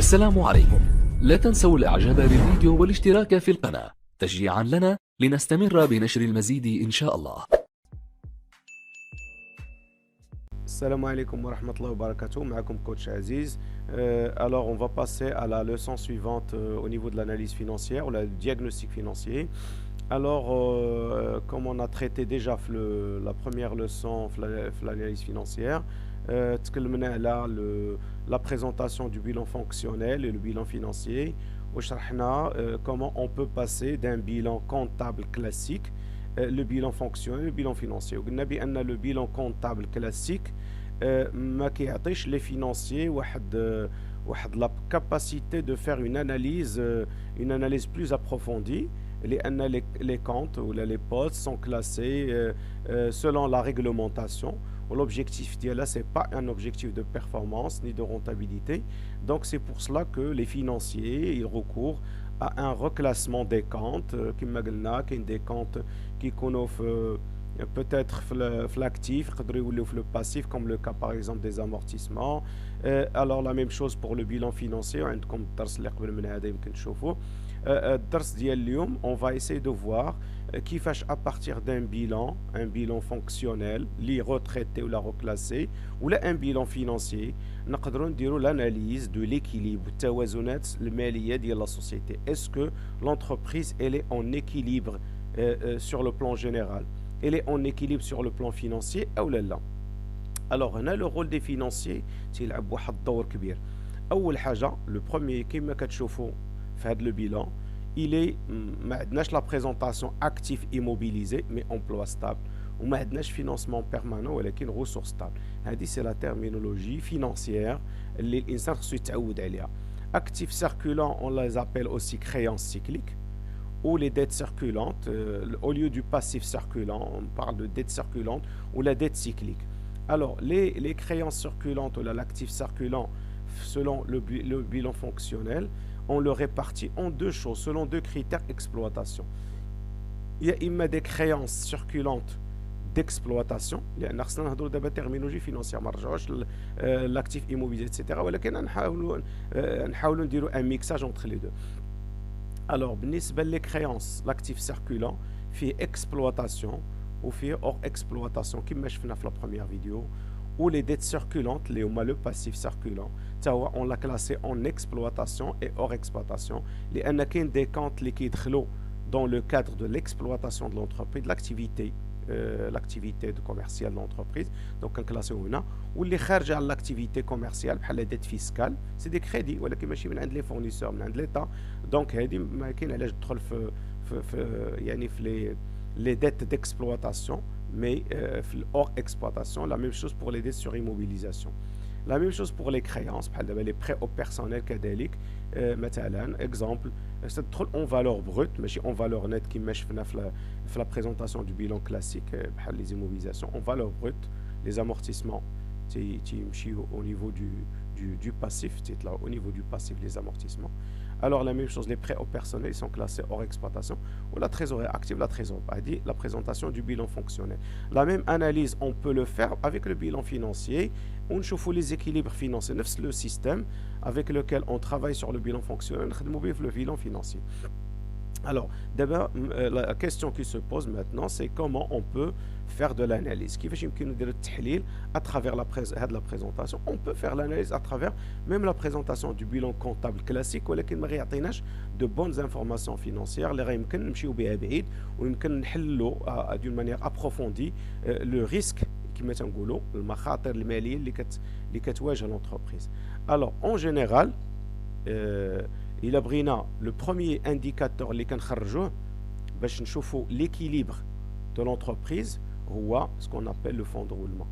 السلام عليكم. لا تنسوا الاعجاب بالفيديو والاشتراك في القناة تشجيعا لنا لنستمر بنشر المزيد إن شاء الله. Salam alaikum wa rahmatullahi wa barakatuh, معكم coach Aziz. Alors on va passer à la leçon suivante au niveau de l'analyse financière ou le diagnostic financier. Alors comme on a traité déjà la première leçon l'analyse financière, تكلمنا على la présentation du bilan fonctionnel et le bilan financier وشرحنا comment on peut passer d'un bilan comptable classique le bilan fonctionnel et le bilan financier. وقلنا بأن le bilan comptable classique ما كيعطيش les financiers واحد la capacité de faire une analyse plus approfondie لأن les comptes ou les postes sont classés selon la réglementation. L'objectif d'IALA, ce n'est pas un objectif de performance ni de rentabilité. Donc c'est pour cela que les financiers ils recourent à un reclassement des comptes qui des comptes qui connaissent peut-être l'actif, le passif, comme le cas par exemple des amortissements. Alors la même chose pour le bilan financier. On va essayer de voir كيفاش à partir d'un bilan, un bilan fonctionnel, li retraité ou la reclassé, ou là un bilan financier, نقدروا نديروا l'analyse de l'équilibre, التوازنات المالية ديال la société. Est-ce que l'entreprise elle est en équilibre sur le plan général? Elle est en équilibre sur le plan financier ou لا؟ Alors هنا le rôle des financiers تيلعب واحد الدور كبير. أول حاجة le premier كيما كتشوفوا في هذا le bilan il est ما عندناش لا بريزونطاسيون اكتيف immobilisé mais emploi stable وما عندناش financement permanent ولكن ressources stable. هذه سي لا terminologie financière اللي الانسان خصو يتعود عليها. actifs circulants on les appelle aussi créances cycliques ou les dettes circulantes au lieu du passif circulant on parle de dette circulante ou la dette cyclique. Alors les créances circulantes ou l'actif circulant selon le bilan fonctionnel on le répartit en deux choses selon deux critères d'exploitation. Il y a imma des créances circulantes d'exploitation, il y a une terminologie financière, l'actif immobilier, etc. ولكن نحاولوا نديروا un mixage entre les deux. Alors, بالنسبة les créances, l'actif circulant في exploitation ou في hors exploitation كما شفنا في la première vidéo, ou les dettes circulantes, le passif circulant, on l'a classé en exploitation et hors exploitation. Les anakin des comptes liquides dans le cadre de l'exploitation de l'entreprise, de l'activité commerciale de l'entreprise, donc un classé ou non, ou les charges à l'activité commerciale, les dettes fiscales, c'est des crédits, ou les fournisseurs, l'État. Donc, les dettes d'exploitation, mais hors exploitation, la même chose pour les dettes sur immobilisation. La même chose pour les créances, les prêts au personnel كذلك مثلا exemple تدخل en valeur brute ماشي en valeur nette كما شفنا في la présentation du bilan classique بحال les immobilisations en valeur brute les amortissements تيمشيو au niveau du passif là au niveau du passif les amortissements. Alors la même chose, les prêts au personnel sont classés hors exploitation ou la trésorerie active, la trésorerie, la présentation du bilan fonctionnel. La même analyse, on peut le faire avec le bilan financier. On chauffe les équilibres financiers, le système avec lequel on travaille sur le bilan fonctionnel, le bilan financier. Alors, d'abord, la question qui se pose maintenant, c'est comment on peut faire de l'analyse. À travers la présentation, on peut faire l'analyse à travers même la présentation du bilan comptable classique, mais il n'y a pas de bonnes informations financières. D'une manière approfondie le risque كما تنقولوا المخاطر الماليه اللي كتواجه l'entreprise. Alors, en général, il a بغينا le premier indicateur اللي كنخرجوه باش نشوفوا l'équilibre de l'entreprise هو ce qu'on appelle le fonds de roulement.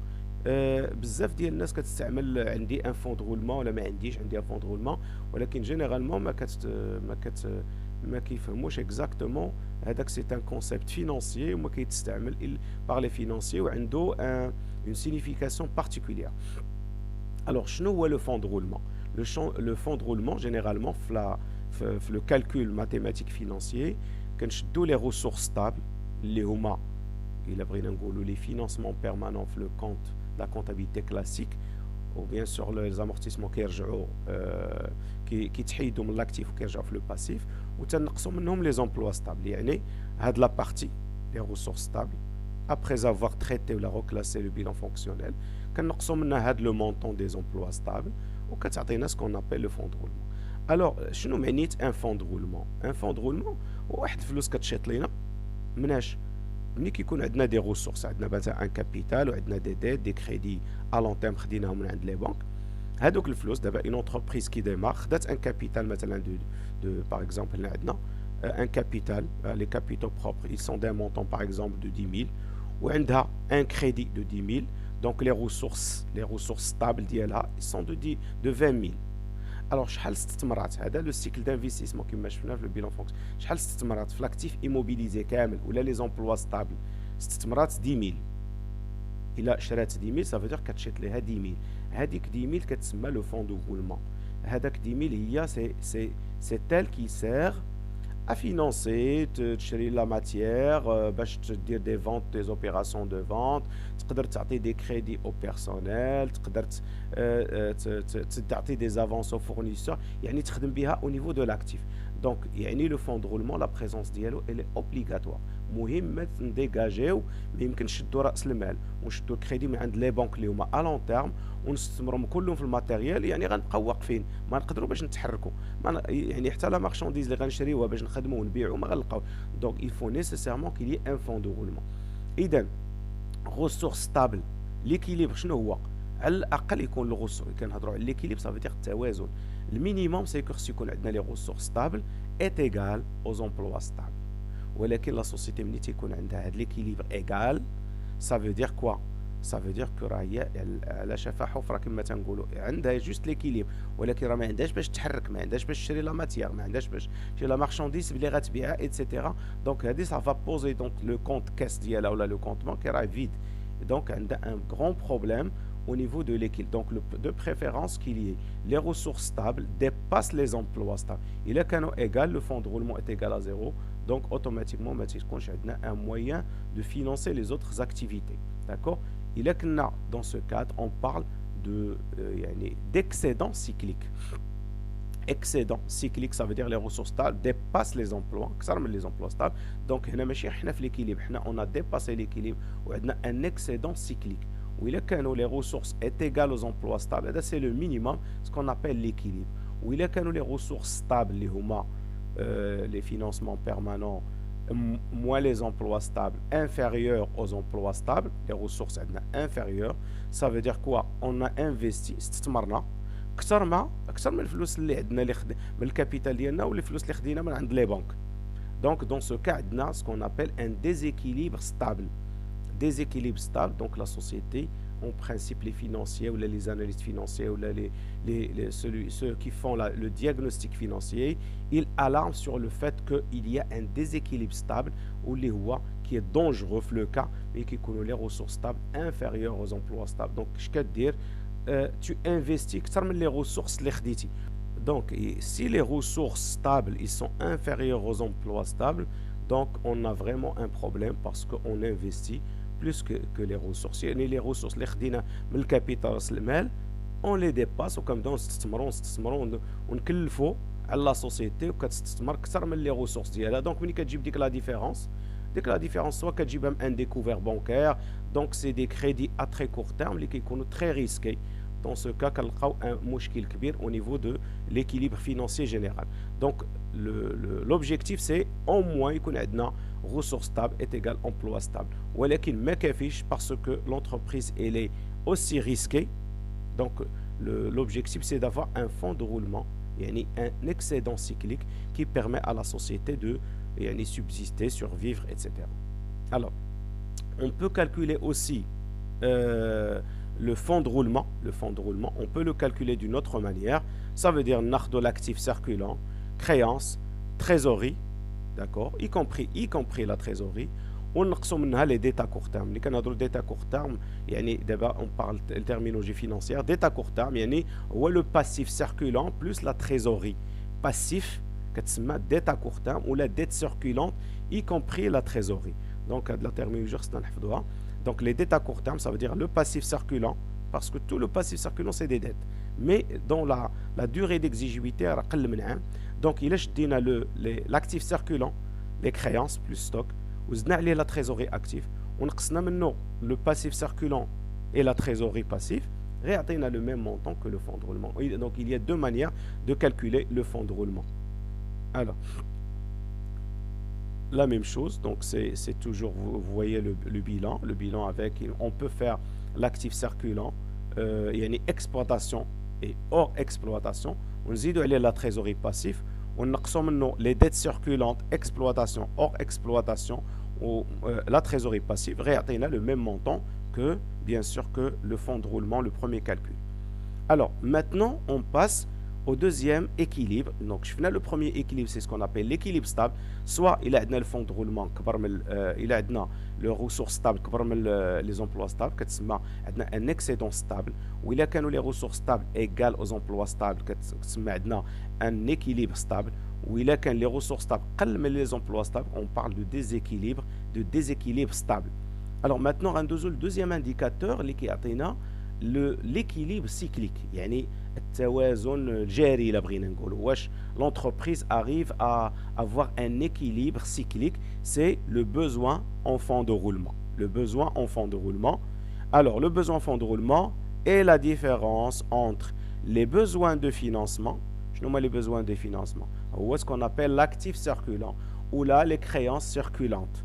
بزاف ديال الناس كتستعمل عندي ان فون de roulement ولا ما عنديش عندي ان فون de roulement ولكن جينيرالمون ما كيفهموش exactement هذاك سي ان كونسيبت فينانسيي وما كيتستعمل par les financiers وعنده une signification particulière. Alors شنو هو le fonds de roulement? Le fonds de roulement généralement le calcul mathématique financier كنشدو les ressources stables اللي هما إلا بغينا نقولوا les financements permanents في le compte la comptabilité classique ou bien sur les amortissements كيتحيدوا من لاكتيف وكيرجعوا في لو باسيف وتنقصوا منهم لي زومبلوا ستابل يعني هاد لا بارتي لي ريسورس ستابل après avoir traité ou la reclassé le bilan fonctionnel كنقصوا منها هاد لو مونطون دي زومبلوا ستابل وكتعطينا سكون ابل لو فون دو رولمون. الوغ شنو معنيت ان فون دو رولمون؟ ان فون دو رولمون هو واحد الفلوس كتشيط لينا مناش ملي كيكون عندنا دي ريسورس عندنا مثلا ان كابيتال وعندنا دي ديت دي كريدي ا لون تيرم خديناهم من عند لي بنك هادوك الفلوس دابا اون انتربريز كي ديمار خدات ان كابيتال مثلا دو باغ اكزومبل هنا عندنا ان كابيتال لي كابيتaux propres ils sont d'un montant par exemple de 10 000 وعندها ان كريدي دو 10 000 دونك لي ريسورس ستابل ديالها ils sont de 20 000. الوغ شحال استثمرات هذا لو سيكل دانفستيسمون كما شفنا في البيلون فونكس شحال استثمرات في لاكتيف ايموبيليزي كامل ولا لي زومبلوا ستابل استثمرات 10 000 الا شرات 10 000 صافي دير كتشيط ليها 10 000 هذيك 10 000 كتسمى لو فون دو رولمون هذاك 10 000 هي سي تال كي سير à financer تشري لا ماتيير باش تدير دي فونت دي اوبيراسيون دو فونت تقدر تعطي دي كريدي او بيرسونيل تقدر تعطي دي زافونس او فورنيسور يعني تخدم بها او نيفو دو لاكتيف دونك يعني لو فون دو رولمون لا بريزونس ديالو الي اوبليغاتوار مهم ما نديجاجيو ما يمكنش نشدو راس المال ونشدو الكريدي من عند لي بنك اللي هما ا لون تيرم ونستثمرهم كلهم في الماتيريال يعني غنبقاو واقفين ما نقدروا باش نتحركوا يعني حتى لا مارشانديز اللي غنشريوها باش نخدموا ونبيعوا ما غنلقاو دونك il faut nécessairement qu'il y ait un fond de roulement. اذا ressource stable l'équilibre شنو هو؟ على الاقل يكون الغصور كنهضروا على ليكيليبر صافي دير التوازن المينيموم سي كو خص يكون عندنا لي ريسورس ستابل ايت ايغال او زومبلوا ستابل ولكن لا سوسيتي ملي تيكون عندها هاد ليكيليبر ايغال سافو دير كوا سافو دير كو راه هي على شفا حفره كما تنقولوا عندها جوست ليكيليبر ولكن راه ما عندهاش باش تحرك ما عندهاش باش تشري لا ماتيير ما عندهاش باش تشري لا مارشانديز اللي غتبيعها ايتترا دونك هادي سافا بوزي دونك لو كونت كاس ديالها ولا لو كونت بانكي راه فيد دونك عندها ان غران بروبليم au niveau de l'équilibre. Donc, de préférence qu'il y ait les ressources stables dépassent les emplois stables. Il est quand égal, le fonds de roulement est égal à 0. Donc, automatiquement, on a un moyen de financer les autres activités. D'accord? Il est que dans ce cadre, on parle d'excédent cyclique. Excédent cyclique, ça veut dire les ressources stables dépassent les emplois, les emplois stables. Donc, l'équilibre. On a dépassé l'équilibre. On a un excédent cyclique. Où il est que les ressources est égales aux emplois stables, c'est le minimum, ce qu'on appelle l'équilibre. Où il est que les ressources stables, les financements permanents, moins les emplois stables inférieurs aux emplois stables, les ressources inférieures, ça veut dire quoi? On a investi, استثمرنا أكثر من الفلوس اللي عندنا من الكابيتال ديالنا واللي الفلوس اللي خدينا من عند لي بنك. Donc dans ce cas عندنا ce qu'on appelle un déséquilibre stable. Déséquilibre stable, donc la société, en principe les financiers ou les analystes financiers ou ceux qui font le diagnostic financier, ils alarment sur le fait qu'il y a un déséquilibre stable ou qui est dangereux le cas, mais qui connaît les ressources stables inférieures aux emplois stables. Donc, je peux dire, tu investis les ressources les. Donc, si les ressources stables ils sont inférieures aux emplois stables, donc on a vraiment un problème parce qu'on investit plus que les ressources. يعني les ressources اللي خدينا من الكابيتال راس المال on les dépasse وكنبداو نستثمروا ونكلفوا على لا سوسيتي وكتستثمر اكثر من لي ريسورس ديالها دونك ملي كتجيب ديك لا ديفيرونس سوا كتجيب ان ديكوفير بانكير دونك سي دي كريدي ا تري كور تيرم اللي كيكونوا تري ريسكي dans ce cas كنلقاو ان مشكل كبير au niveau de l'équilibre financier général. Donc l'objectif c'est au moins يكون عندنا ressources stable est égal emploi stable. ولكن ما كافيش parce que l'entreprise elle est aussi risquée. Donc l'objectif c'est d'avoir un fonds de roulement, يعني un excédent cyclique qui permet à la société de يعني subsister, survivre, etc. Alors, on peut calculer aussi le fonds de roulement. Le fonds de roulement, on peut le calculer d'une autre manière. Ça veut dire de l'actif circulant, créance, trésorerie, d'accord, y compris la trésorerie. On a les dettes à court terme. Les Canadiens dettes à court terme, on parle de terminologie financière. Dette à court terme, le passif circulant plus la trésorerie. Passif, dette à court terme ou la dette circulante, y compris la trésorerie. Donc, la terminologie, c'est un donc les dettes à court terme, ça veut dire le passif circulant, parce que tout le passif circulant, c'est des dettes. mais dans la durée d'exigibilité راه قل من عام. Donc il a شدينا l'actif circulant, les créances plus stock, وزدنا عليه la trésorerie active, ونقصنا منه le passif circulant et la trésorerie passive, غيعطينا le même montant que le fonds de roulement. Donc il y a deux manières de calculer le fonds de roulement. Alors la même chose, donc c'est toujours, vous voyez le bilan avec, on peut faire l'actif circulant, il y a une exploitation et hors exploitation, on زيدوا عليه la trésorerie passive, on نقصوا منه les dettes circulantes, exploitation, hors exploitation, ou la trésorerie passive, غيعطينا le même montant que, bien sûr, que le fonds de roulement, le premier calcul. Alors, maintenant, on passe au deuxième équilibre. Donc, je finis le premier équilibre, c'est ce qu'on appelle l'équilibre stable. Soit il a le fonds de roulement, il a le ressources stable, les emplois stables, un excédent stable. Ou il a les ressources stables égales aux emplois stables, un équilibre stable. Ou il a les ressources stables, les emplois stables, on parle de déséquilibre stable. Alors maintenant, un deuxième indicateur qui a l'équilibre cyclique, يعني التوازن الجاري إلا بغينا نقولوا واش l'entreprise arrive à avoir un équilibre cyclique, c'est le besoin en fonds de roulement. Le besoin en fonds de roulement. Alors le besoin en fonds de roulement est la différence entre les besoins de financement, je nomme les besoins de financement, ou ce qu'on appelle l'actif circulant, ou là les créances circulantes.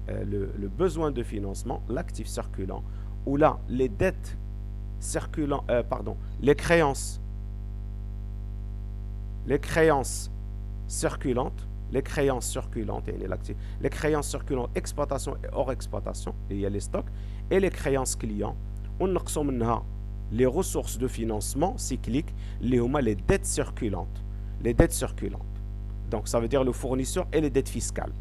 Le besoin de financement, l'actif circulant, ou là les dettes circulantes, les créances circulantes, les créances circulantes exploitation et hors exploitation, il y a les stocks, et les créances clients, on نقصوا منها les ressources de financement cycliques, les dettes circulantes, donc ça veut dire le fournisseur et les dettes fiscales.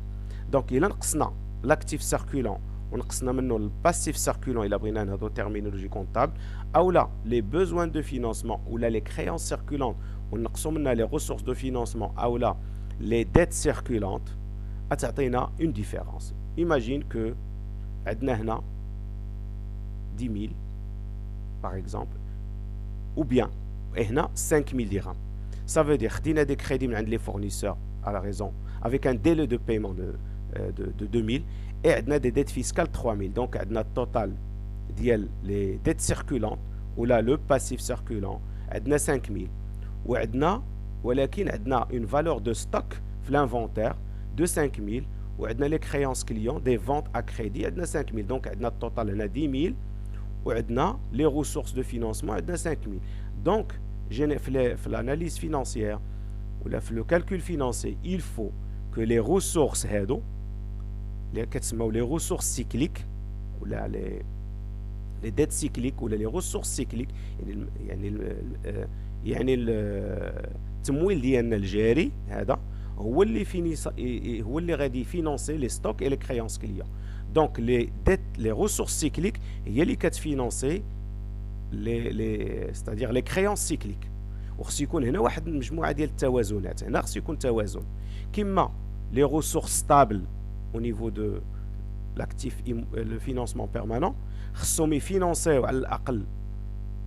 Donc il a نقصنا l'actif circulant, on a le passif circulant, il a pris une terminologie comptable, ou là les besoins de financement, ou là les créances circulantes, on a les ressources de financement, ou là les dettes circulantes, a une différence. Imagine que nous avons 10 000 par exemple, ou bien 5 000 dirhams. Ça veut dire que nous avons des crédits des fournisseurs à la raison, avec un délai de paiement de 2 000, et on a des dettes fiscales 3 000. Donc on a le total les dettes circulantes, ou là le passif circulant, on a 5 000. Ou on a une valeur de stock dans l'inventaire de 5 000, ou on a les créances clients des ventes à crédit, on a 5 000. Donc on a le total, on a 10 000, ou on a les ressources de financement, on a 5 000. Donc l'analyse financière, ou le calcul financier, il faut que les ressources les ressources cycliques, ou les dettes cycliques, ou les ressources cycliques, يعني التمويل ديالنا الجاري هذا هو اللي غادي يفينانسي لي ستوك اي لي كريانس كليون. دونك les ressources cycliques هي اللي كتفينانسي c'est-à-dire les créances cycliques. وخص يكون هنا واحد المجموعه ديال التوازنات. هنا خص يكون توازن كما les ressources stables au niveau de l'actif, le financement permanent, خصهم يفينانسيو على الاقل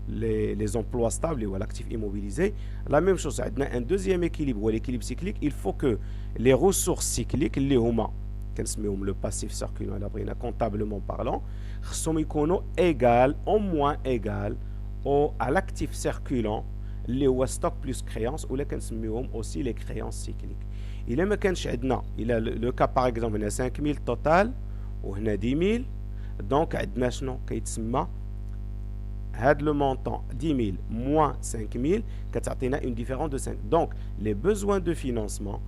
les emplois stables ou l'actif immobilisé. La même chose, on a un deuxième équilibre ou l'équilibre cyclique. Il faut que les ressources cycliques, le passif circulant, comptablement parlant, sont égales, au moins égales à l'actif circulant, les stock plus créances, ou aussi les créances cycliques. Il a le cas par exemple, on a 5 000 total, ou on a 10 000, donc on a le montant 10 000 moins 5 000, une différence de 5. Donc, les besoins de financement,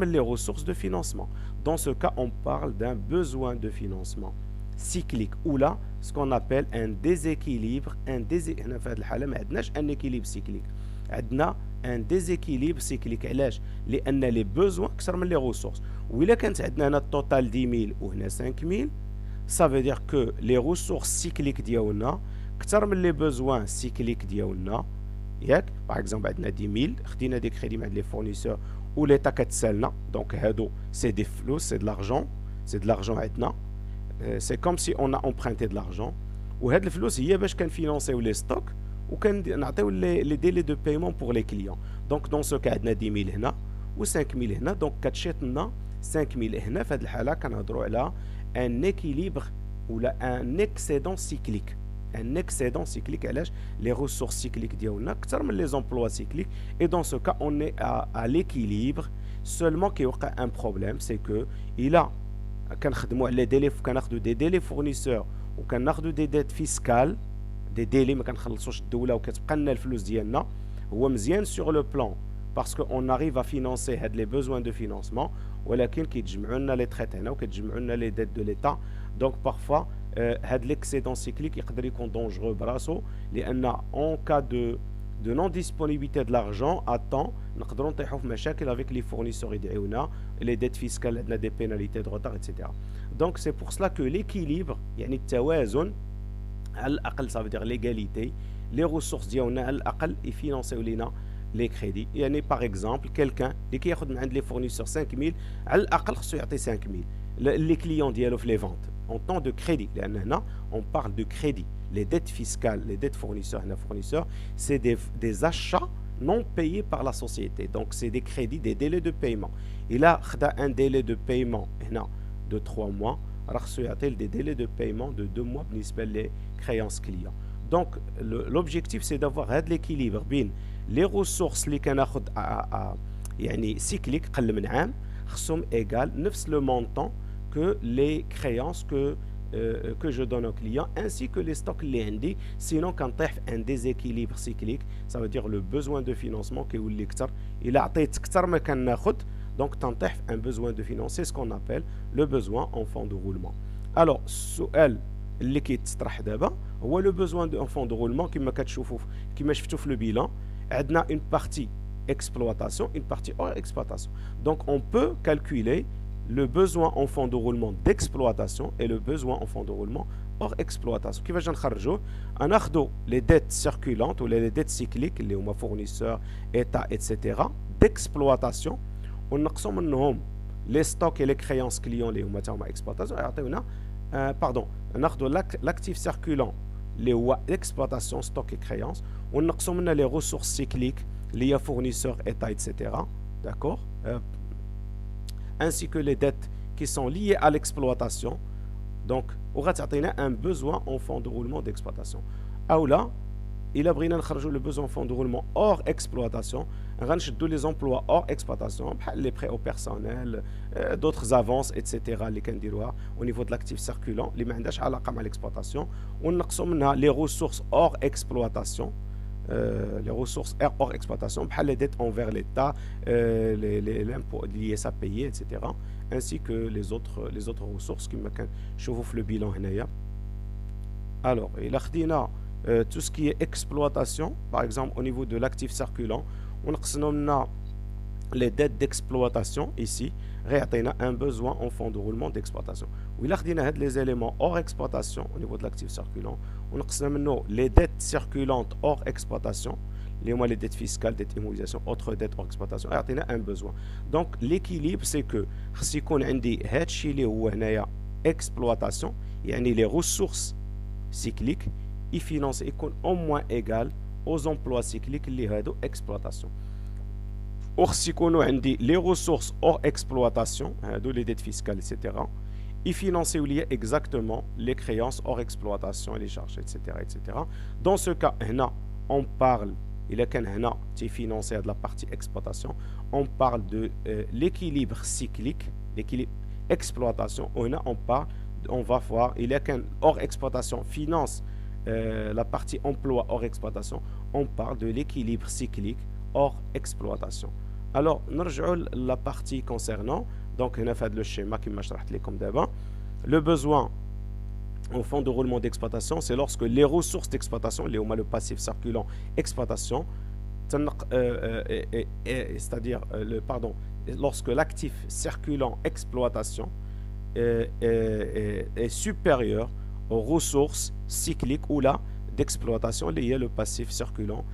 les ressources de financement. Dans ce cas, on parle d'un besoin de financement cyclique, ou là, ce qu'on appelle un déséquilibre, un équilibre cyclique. Un déséquilibre cyclique. Les besoins les ressources. Ou là, quand on a un total 10 000 ou 5 000, ça veut dire que les ressources cycliques d'Yaouna, كثر من les besoins cycliques ديالنا ياك par exemple عندنا 10 000 خدينا des crédits مع les fournisseurs ou l'état كتسالنا donc هادو c'est des flous, c'est de l'argent عندنا c'est comme si on a emprunté de l'argent وهاد الفلوس هي باش كنفينانسيو les stocks وكنعطيو لي ديلي دو بايمون بور لي كليون. دونك دون سو كا عندنا 10000 هنا و 5000 هنا، دونك كتشيط لنا 5000 هنا. في هذه الحاله كنهضروا على ان اكيليبر ولا ان اكسيدون سيكليك. ان اكسيدون سيكليك علاش؟ لي ريسورس سيكليك ديالنا اكثر من لي زومبلوا سيكليك، اي دون سو كا اون اي ا ليكيليبر. سولمون كيوقع ان بروبليم سي كو الا كنخدموا على ديلي، كناخذوا دي ديلي فورنيسور وكناخذوا دي ديت فيسكال، دي ديلي ما كنخلصوش الدوله وكتبقى لنا الفلوس ديالنا. هو مزيان سور لو بلان باسكو اون اريف ا فينانسي هاد لي بوزوان دو فينانسمون، ولكن كيتجمعوا لنا لي تريت هنا وكيتجمعوا لنا لي ديت دو ليتا. دونك بارفوا هاد ليكسيدون سيكليك يقدر يكون دونجرو براسو، لان اون كا de non disponibilité de l'argent à temps نقدروا نطيحوا في مشاكل avec les fournisseurs يدعيونا les dettes fiscales عندنا des pénalités de retard etc. donc c'est pour cela que l'équilibre يعني التوازن على الاقل ça veut dire l'égalité les ressources ديالنا على الاقل يفينانسيو لينا لي كريدي. يعني باغ اكزومبل كيلكان اللي كياخذ من عند لي فورنيسور 5000 على الاقل خصو يعطي 5000 لي كليون ديالو في لي فونت en temps de crédit. لان هنا on parle de crédit. Les dettes fiscales, les dettes fournisseurs, c'est des achats non payés par la société. Donc, c'est des crédits, des délais de paiement. Il a un délai de paiement de 3 mois. Des délais de paiement de 2 mois pour les créances clients. Donc, l'objectif, c'est d'avoir l'équilibre bien les ressources qui sont cycliques, qui sont égales, le montant que les créances que je donne aux clients, ainsi que les stocks lending. Sinon, quand il y a un déséquilibre cyclique, ça veut dire le besoin de financement qui est l'écart. Il a été extra mais qu'on a donc tant un besoin de financer, c'est ce qu'on appelle le besoin en fonds de roulement. Alors, السؤال اللي كيتطرح دابا هو le besoin en fonds de roulement كما كتشوفوا كما شفتوا في le bilan. عندنا une partie exploitation, une partie hors exploitation. Donc, on peut calculer le besoin en fonds de roulement d'exploitation et le besoin en fonds de roulement hors exploitation. Qui va نخرجوا ناخذوا les dettes circulantes ou les dettes cycliques اللي هما fournisseurs, état, etc. d'exploitation ونقصوا منهم les stocks et les créances clients اللي هما تاعهم exploitation يعطيونا pardon ناخذوا l'actif circulant اللي هو exploitation, stock et créances ونقصوا منها les ressources cycliques اللي هي fournisseurs, état, etc. d'accord ainsi que les dettes qui sont liées à l'exploitation. Donc, on va un besoin en fonds de roulement d'exploitation. Ou là, il a le besoin en fonds de roulement hors exploitation. On va les emplois hors exploitation, les prêts au personnel, d'autres avances, etc. Au niveau de l'actif circulant, les mandages à l'exploitation. On a les ressources hors exploitation. Les ressources hors exploitation, les dettes envers l'État, l'impôt lié à payer, etc. Ainsi que les autres ressources qui me chauffent le bilan. Alors, il a tout ce qui est exploitation, par exemple au niveau de l'actif circulant, on a les dettes d'exploitation ici, un besoin en fonds de roulement d'exploitation. Il a les éléments hors exploitation au niveau de l'actif circulant. On a les dettes circulantes hors exploitation, les dettes fiscales, dettes immobilisation, autres dettes hors exploitation. Il y a un besoin. Donc l'équilibre, c'est que si on a des exploitation, les ressources cycliques, ils financent et au moins égales aux emplois cycliques liés à l'exploitation. Or, si on a les ressources hors exploitation, les dettes fiscales, etc., ils financent exactement les créances hors exploitation, les charges, etc., etc. Dans ce cas, on parle, il y a financé de la partie exploitation, on parle de l'équilibre cyclique, l'équilibre exploitation. On va voir, il y a qu'un hors exploitation finance la partie emploi hors exploitation, on parle de l'équilibre cyclique hors exploitation. Alors, la partie concernant, donc on a fait le schéma qui m'a montré comme d'abord. Le besoin en fonds de roulement d'exploitation, c'est lorsque les ressources d'exploitation, le passif circulant exploitation, c'est-à-dire lorsque l'actif circulant exploitation est supérieur aux ressources cycliques ou là d'exploitation liées le passif circulant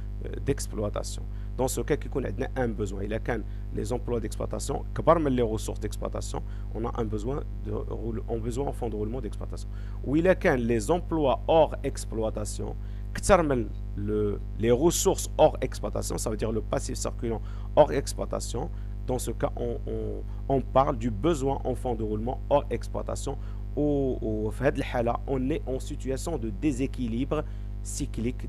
d'exploitation. Dans ce cas, il y a un besoin. Il y a les emplois d'exploitation, parmi les ressources d'exploitation, on a un besoin en fonds de roulement d'exploitation. Ou il y a les emplois hors exploitation, كتر من les ressources hors exploitation, ça veut dire le passif circulant hors exploitation. Dans ce cas, on parle du besoin en fonds de roulement hors exploitation. في هذه الحالة, on est en situation de déséquilibre cyclique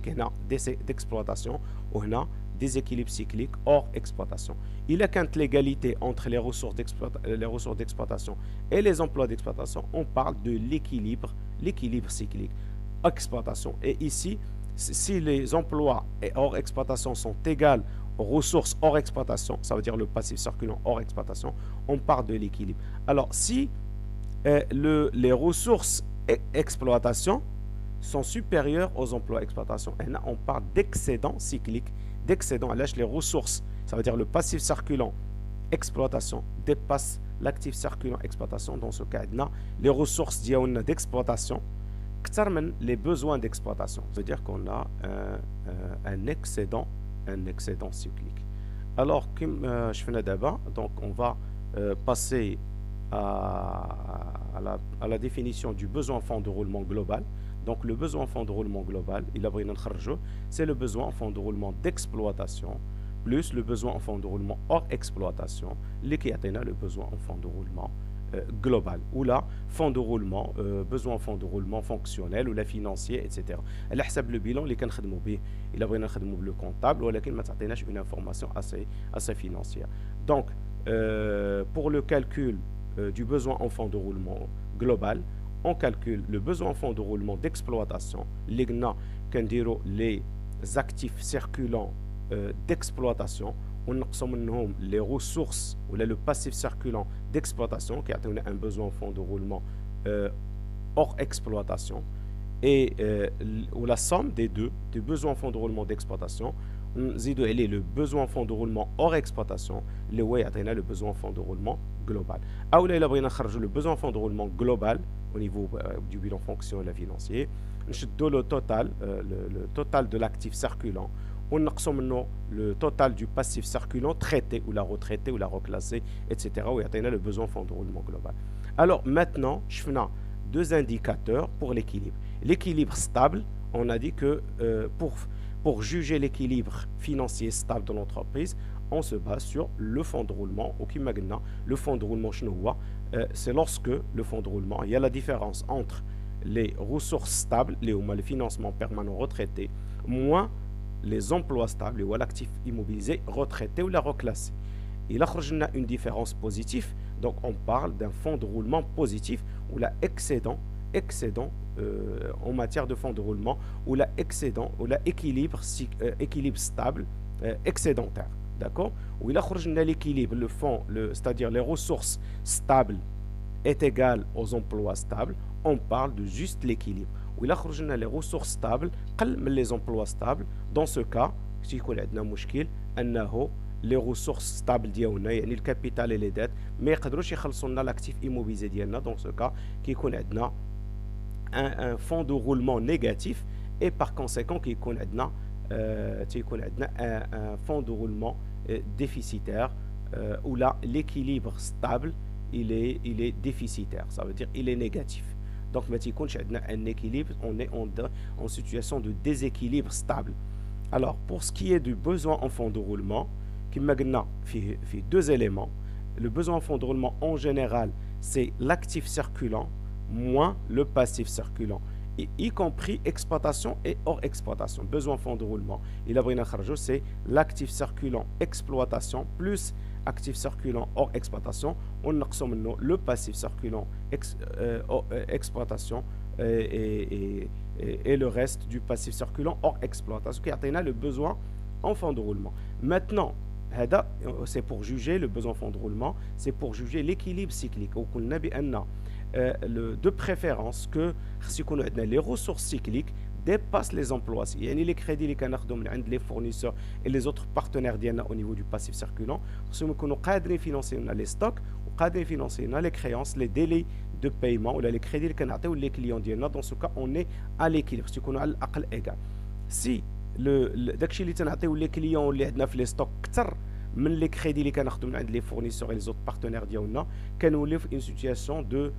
هنا d'exploitation وهنا déséquilibre cyclique hors exploitation. Il y a quand l'égalité entre les ressources d'exploitation et les emplois d'exploitation, on parle de l'équilibre cyclique exploitation. Et ici, si les emplois hors exploitation sont égaux aux ressources hors exploitation, ça veut dire le passif circulant hors exploitation, on parle de l'équilibre. Alors, si les ressources exploitation sont supérieures aux emplois exploitation, et là, on parle d'excédent cyclique, d'excédent, à l'âge les ressources, ça veut dire le passif circulant exploitation dépasse l'actif circulant exploitation. Dans ce cas, les ressources d'exploitation les besoins d'exploitation. Ça veut dire qu'on a un excédent cyclique. Alors, comme je fais d'abord, donc on va passer à la définition du besoin en fonds de roulement global. Donc, le besoin en fonds de roulement global, c'est le besoin en fonds de roulement d'exploitation plus le besoin en fonds de roulement hors exploitation, qui atteint le besoin en fonds de roulement global, ou là, fonds de roulement, besoin en fonds de roulement fonctionnel, ou la financier, etc. Elle a le bilan, il a le comptable, ou il a une information assez financière. Donc, pour le calcul du besoin en fonds de roulement global, on calcule le besoin en fonds de roulement d'exploitation, les actifs circulants d'exploitation, on a les ressources ou le passif circulant d'exploitation qui a un besoin en fonds de roulement hors exploitation, et ou la somme des deux, des besoins en fonds de roulement d'exploitation, le besoin en fonds de roulement hors exploitation, le besoin en fonds de roulement global. Ou là, le besoin en fonds de roulement global au niveau du bilan fonctionnel et financier, le total de l'actif circulant, on a le total du passif circulant traité ou la retraité ou la reclassé, etc. où il y a le besoin en fonds de roulement global. Alors maintenant, je fais deux indicateurs pour l'équilibre. L'équilibre stable, on a dit que pour juger l'équilibre financier stable de l'entreprise, on se base sur le fonds de roulement. Le fonds de roulement, c'est lorsque le fonds de roulement, il y a la différence entre les ressources stables, les financements permanents retraités, moins les emplois stables ou l'actif immobilisé retraité ou la reclassé. Il a une différence positive, donc on parle d'un fonds de roulement positif ou la excédent en matière de fonds de roulement, ou la excédent ou la équilibre stable excédentaire. D'accord? Où il a l'équilibre, le fonds, c'est-à-dire les ressources stables est égal aux emplois stables, on parle de juste l'équilibre. Où il a les ressources stables, les emplois stables, dans ce cas, si on a les ressources stables ديالنا يعني الكابيتال et les dettes ما يقدروش يخلصوا لنا l'actif immobilisé ديالنا. dans ce cas كيكون عندنا un fonds de roulement négatif, et par conséquent كيكون عندنا un fonds de roulement déficitaire, où là l'équilibre stable il est déficitaire, ça veut dire il est négatif. Donc ما تيكونش عندنا un équilibre, on est en situation de déséquilibre stable. Alors pour ce qui est du besoin en fonds de roulement, كما قلنا في deux éléments. Le besoin en fonds de roulement en général, c'est l'actif circulant moins le passif circulant, et y compris exploitation et hors exploitation. Besoin en fonds de roulement, c'est l'actif circulant exploitation plus actif circulant hors exploitation. On a le passif circulant exploitation et le reste du passif circulant hors exploitation qui atteint le besoin en fonds de roulement. Maintenant, c'est pour juger le besoin en fonds de roulement, c'est pour juger l'équilibre cyclique. De préférence que les ressources cycliques dépassent les emplois. Les crédits les fournisseurs et les autres partenaires au niveau du passif circulant, nous pouvons financer les stocks, financer les créances, les délais de paiement ou les crédits ou les clients. Dans ce cas, on est à l'équilibre, si les clients اللي عندنا في les stocks كتر من les crédits اللي كناخذوا من عند les fournisseurs et les autres partenaires ديالنا, كنوليو في une situation de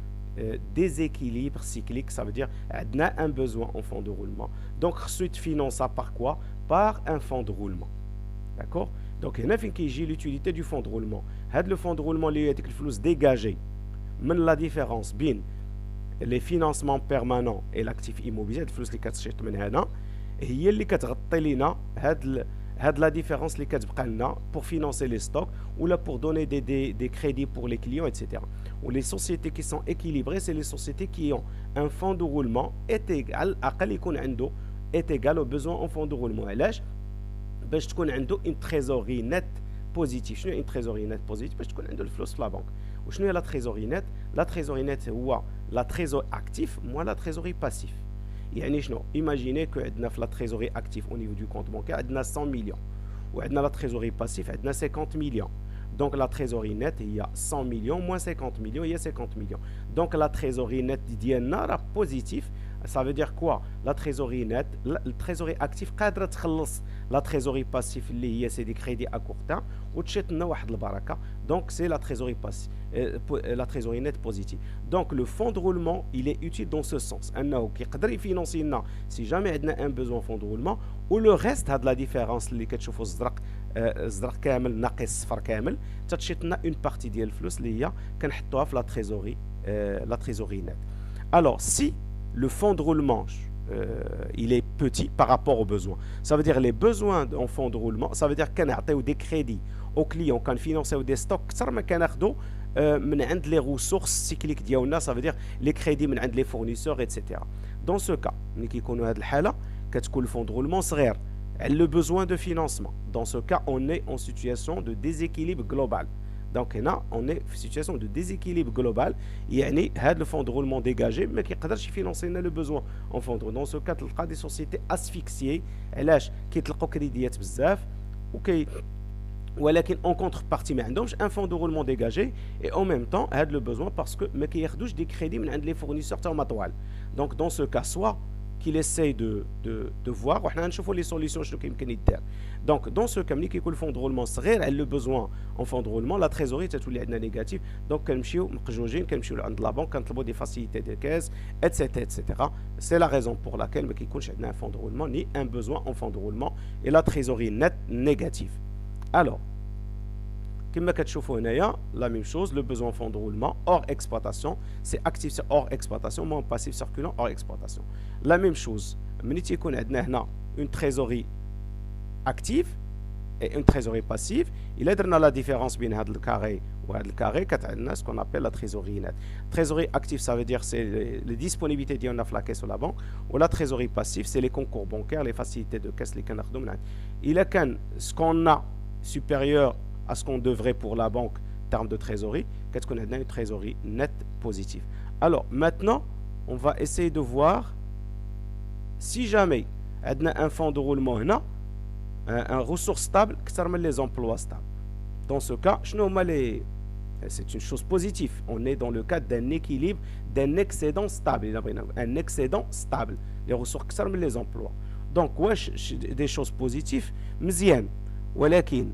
déséquilibre cyclique, ça veut dire on a un besoin en fonds de roulement. Donc, ensuite, finance ça par quoi? Par un fonds de roulement. D'accord? Donc, il y a l'utilité du fonds de roulement. Le fonds de roulement, il y a des flux dégagés. Mais la différence bien les financements permanents et l'actif immobilier, الفلوس اللي كتشيط من هنا هي اللي كتغطي لنا هاد la différence اللي كتبقى لنا pour financer les stocks ou là pour donner des crédits pour les clients, etc. Ou les sociétés qui sont équilibrées, c'est les sociétés qui ont un fonds de roulement est égal أقل يكون عنده est égal au besoin en fonds de roulement. علاش؟ باش تكون عنده une trésorerie nette positive. شنو une trésorerie nette positive؟ باش تكون عنده الفلوس في لا بنك. وشنو هي لا trésorerie nette؟ لا trésorerie nette هو لا تريزوري اكتيف موان لا تريزوري باسيف. يعني شنو؟ ايماجيني كو عندنا في لا تريزوري اكتيف او نيفو دو كونت بانكير عندنا 100 مليون وعندنا لا تريزوري باسيف عندنا 50 مليون. دونك لا تريزوري نت هي 100 مليون موان 50 مليون هي 50 مليون. دونك لا تريزوري نت ديالنا راه بوزيتيف. Ça veut dire quoi? La trésorerie nette, la trésorerie active قادرة تخلص la trésorerie passive اللي هي c'est des crédits à court terme وتشيط لنا واحد البركة. Donc c'est la trésorerie passive, la trésorerie nette positive. Donc le fonds de roulement il est utile dans ce sens أنه كيقدر يفينانسي لنا si jamais عندنا un besoin fonds de roulement و le reste هاد la différence اللي كتشوفوا الزرق كامل ناقص صفر كامل تتشيط لنا une partie ديال الفلوس اللي هي كنحطوها في la trésorerie nette. Alors si le fonds de roulement, il est petit par rapport aux besoins. Ça veut dire les besoins en fonds de roulement, ça veut dire qu'on a des crédits aux clients, qu'on finance des stocks, ça veut dire les ressources cycliques ديالنا, ça veut dire les crédits من les fournisseurs, etc. Dans ce cas, le fonds de roulement صغير, le besoin de financement. Dans ce cas, on est en situation de déséquilibre global. Donc là, on est en situation de déséquilibre global. يعني هذا le fonds de roulement dégagé ما كيقدرش يفينانسي لنا le besoin en fonds de roulement. Dans ce cas, تلقى des sociétés asphyxiées. علاش كيطلقوا كريديات بزاف ولكن en contrepartie ما عندهمش un fonds de roulement dégagé et en même temps هذا le besoin parce que ما كياخذوش des crédits من عند les fournisseurs تاع طوال. Donc dans ce cas, soit qu'il essaye de voir وحنا نشوفوا les solutions شنو كيمكن يدير. Donc dans ce cas ملي كيكون الفون دو رولمون صغير على لو بوزوان اون فون دو رولمون لا تريزوري تتولي عندنا نيجاتيف. دونك كنمشيو مقجوجين كنمشيو عند لا بنك كنطلبوا دي فاسيليتي دو كاز اتسيتيرا. سي لا ريزون بور لاكيل ما كيكونش عندنا ان فون دو رولمون ني ان بوزوان اون فون دو رولمون اي لا تريزوري نت نيجاتيف. الوغ كما كتشوفوا هنايا لا ميم شوز لو بوزوان فون دو رولمون اور اكسبلوطاسيون سي اكتيف اور اكسبلوطاسيون مون باسيف سيركولون اور اكسبلوطاسيون. لا ميم شوز ملي تيكون عندنا هنا اون تريزوري active et une trésorerie passive, il a donné la différence entre le carré et le carré, ce qu'on appelle la trésorerie nette. Trésorerie active, ça veut dire c'est les disponibilités de la caisse ou la banque, ou la trésorerie passive, c'est les concours bancaires, les facilités de caisse, les canards dominants. Il a ce qu'on a supérieur à ce qu'on devrait pour la banque en termes de trésorerie, qu'est-ce qu'on a une trésorerie nette positive. Alors maintenant, on va essayer de voir si jamais on a un fonds de roulement là, un ressource stable que les emplois stables. Dans ce cas, c'est une chose positive. On est dans le cadre d'un équilibre, d'un excédent stable. Un excédent stable. Les ressources que les emplois. Donc, des choses positives. مزيان. ولكن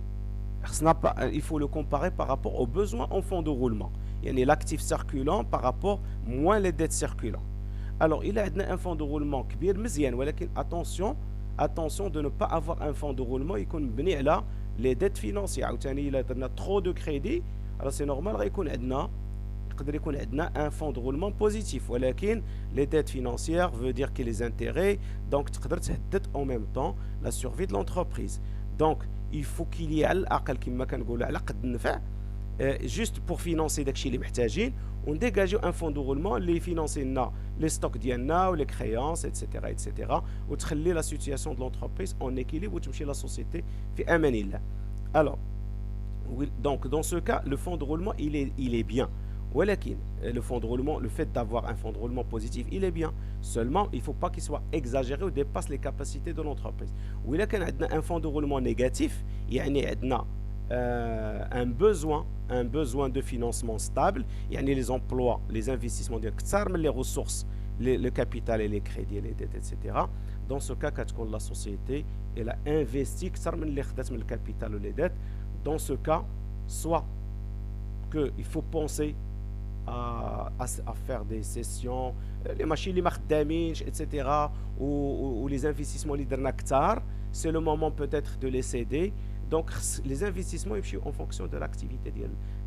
il faut le comparer par rapport aux besoins en fonds de roulement. يعني l'actif circulant par rapport moins les dettes circulantes. Alors, il a un fonds de roulement كبير مزيان ولكن attention de ne pas avoir un fonds de roulement يكون مبني على les dettes financières. عاوتاني الا درنا trop de crédit alors c'est normal يقدر يكون عندنا un fonds de roulement positif ولكن les dettes financières veut dire que les intérêts donc تقدر تهدد en même temps la survie de l'entreprise. Donc il faut qu'il y ait على الاقل كما كنقولوا على قد النفع juste pour financer داكشي اللي محتاجين ونديجاجيو ان فون دو رولمون اللي يفينانسي لنا لي ستوك ديالنا ولي كريونس اتسيتيرا وتخلي لا سيتياسيون دو لونتربريز اون ايكيليبر وتمشي لا سوسيتي في امان الله. Alors donc dans ce cas le fonds de roulement il est bien ولكن le fonds de roulement le fait d'avoir un fonds de roulement positif il est bien seulement il faut pas qu'il soit exagéré ou dépasse les capacités de l'entreprise. وإلا كان عندنا un fonds de roulement négatif يعني عندنا un besoin de financement stable, يعني les emplois, les investissements les ressources, le capital et les crédits, les dettes, etc. Dans ce cas, quand la société elle a investi le capital ou les dettes, dans ce cas, soit qu'il faut penser à faire des sessions, les machines اللي ما خدامينش, etc. ou les investissements اللي درنا كتار, c'est le moment peut-être de les céder. Donc les investissements يمشيو en fonction de l'activité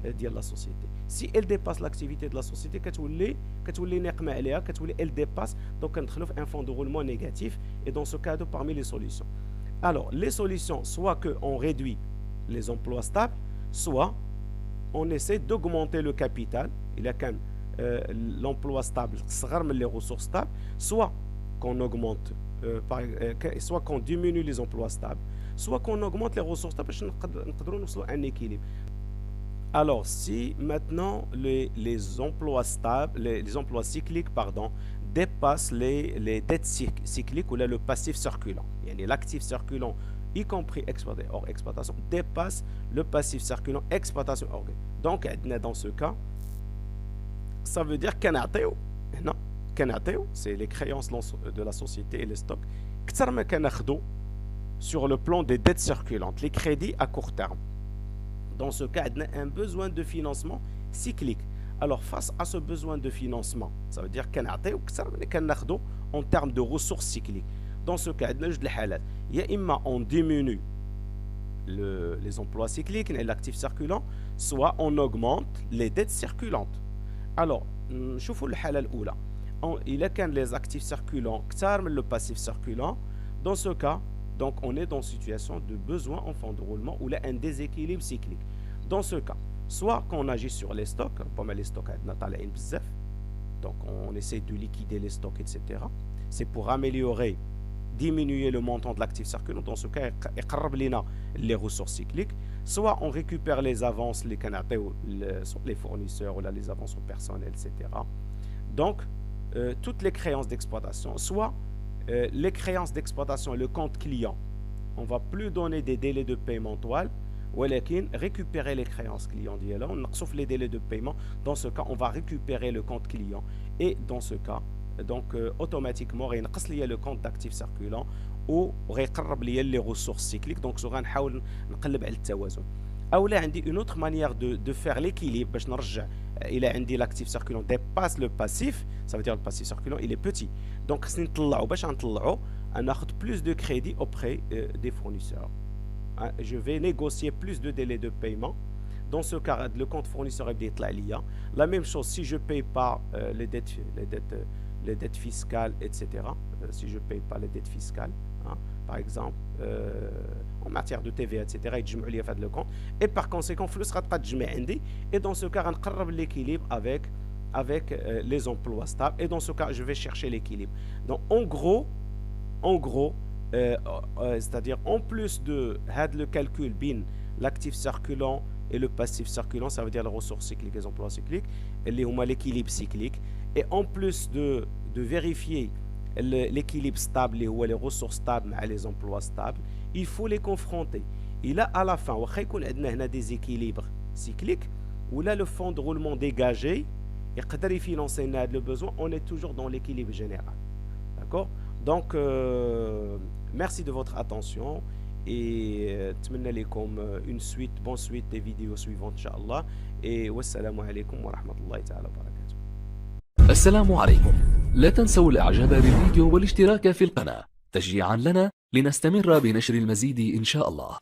ديال la société. Si elle dépasse l'activité de la société, كتولي ناقمه عليها, كتولي elle dépasse, donc كندخلوا في un fonds de roulement négatif. Et dans ce cas, parmi les solutions, alors les solutions, soit que on réduit les emplois stables, soit on essaie d'augmenter le capital, il y a quand l'emploi stable, les ressources stables, soit qu'on augmente, soit qu'on diminue les emplois stables, soit qu'on augmente les ressources stables, pour nous un équilibre. Alors, si maintenant les emplois stables, les emplois cycliques, pardon, dépassent les dettes cycliques ou là, le passif circulant, l'actif circulant, y compris exploité hors exploitation, dépasse le passif circulant exploitation hors. Donc, dans ce cas, ça veut dire qu'Anateo, non, qu'Anateo, c'est les créances de la société et les stocks, sur le plan des dettes circulantes, les crédits à court terme. Dans ce cas, on a un besoin de financement cyclique. Alors, face à ce besoin de financement, ça veut dire qu'Anateo, en termes de ressources cycliques. Dans ce cas, il y a imma on diminue les emplois cycliques et l'actif circulant, soit on augmente les dettes circulantes. Alors, شوفوا الحالة الأولى. Il y a les actifs circulants, le passif circulant. Dans ce cas, donc on est dans une situation de besoin en fonds de roulement ou là un déséquilibre cyclique. Dans ce cas, soit qu'on agit sur les stocks, pas mal les stocks, donc on essaie de liquider les stocks, etc. C'est pour améliorer, diminuer le montant de l'actif circulant. Dans ce cas, les ressources cycliques. Soit on récupère les avances, les canapés, les fournisseurs, ou là, les avances au personnel, etc. Donc, toutes les créances d'exploitation, soit les créances d'exploitation, le compte client, on ne va plus donner des délais de paiement toile, ou récupérer les créances clients, sauf les délais de paiement. Dans ce cas, on va récupérer le compte client. Et dans ce cas, donc automatiquement, il y a le compte d'actifs circulants ou les ressources cycliques. Donc, on va نقلب على التوازن. Ou là, une autre manière de faire l'équilibre, باش نرجع il a dit l'actif circulant dépasse le passif, ça veut dire le passif circulant il est petit. Donc, باش نطلعوا ناخذ plus de crédit auprès des fournisseurs. Je vais négocier plus de délais de paiement. Dans ce cas, le compte fournisseur est détlalia. La même chose si je ne paye pas les dettes fiscales, etc. Si je ne paye pas les dettes fiscales, par exemple, en matière de TVA, etc. Il y a le compte. Et par conséquent, il sera pas de. Et dans ce cas, on va l'équilibre avec les emplois stables. Et dans ce cas, je vais chercher l'équilibre. Donc, en gros, c'est-à-dire en plus de le calcul bin l'actif circulant et le passif circulant, ça veut dire les ressources cycliques et les emplois cycliques, l'équilibre cyclique, et en plus de vérifier l'équilibre stable ou les ressources stables et les emplois stables, il faut les confronter. Et là, à la fin, on a des équilibres cycliques, où là, le fonds de roulement dégagé, et financer le besoin, on est toujours dans l'équilibre général. D'accord? Donc, merci de votre attention et une bonne suite des vidéos suivantes, Inch'Allah. Et wassalamu alaikum wa rahmatullahi ta'ala wa barakatuh. السلام عليكم. لا تنسوا الإعجاب بالفيديو والاشتراك في القناة تشجيعا لنا لنستمر بنشر المزيد إن شاء الله.